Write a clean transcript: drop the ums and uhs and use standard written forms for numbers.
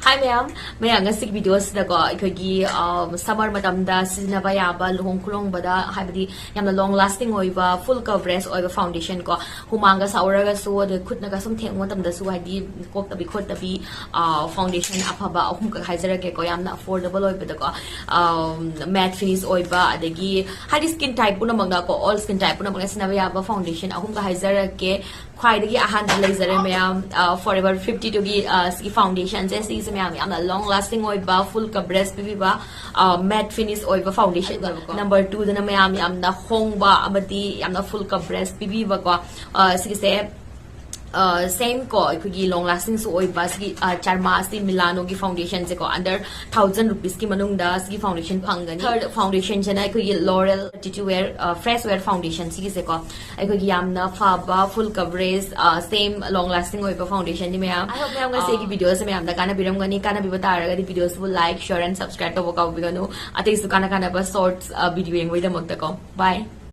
Hi ma'am, mayang ngasig videos da ko ikagi summer matamda sizinaba yaba luhong kulong bada haibadi yamna long lasting oiba full coverage oiba foundation ko humanga sa auraga su de khutna ga sum theng matamda su haidi kok tabi khot tabi foundation afaba ahum ka haizara ke ko yamna affordable oiba da ko matte finish oiba adagi haidi skin type puna magna ko all skin type puna magna sinaba yaba foundation ahum ka haizara ke khwaidagi ahan laizare mayam forever 52 gi ski foundation je si mayam yamna long lasting oiba full coverage piba matte finish oiba foundation number 2 dana mayam yamna hongba amati yamna full coverage piba ko si se same ko ikhugi long lasting so oi bas gi charma asti milano gi foundation je ko under 1000 rupees ki manung da gi foundation phangani third foundation jana ikhugi L'Oreal to wear fresh wear foundation si se ko ikhugi yamna faba full coverage same long lasting oi foundation ni ma'am I hope ma'am ga se gi videos me am da kana biram gani kana bi bata ra ga videos will like share and subscribe to ka bigano ate su kana kana ba shorts video yeng wai da mak ta ko bye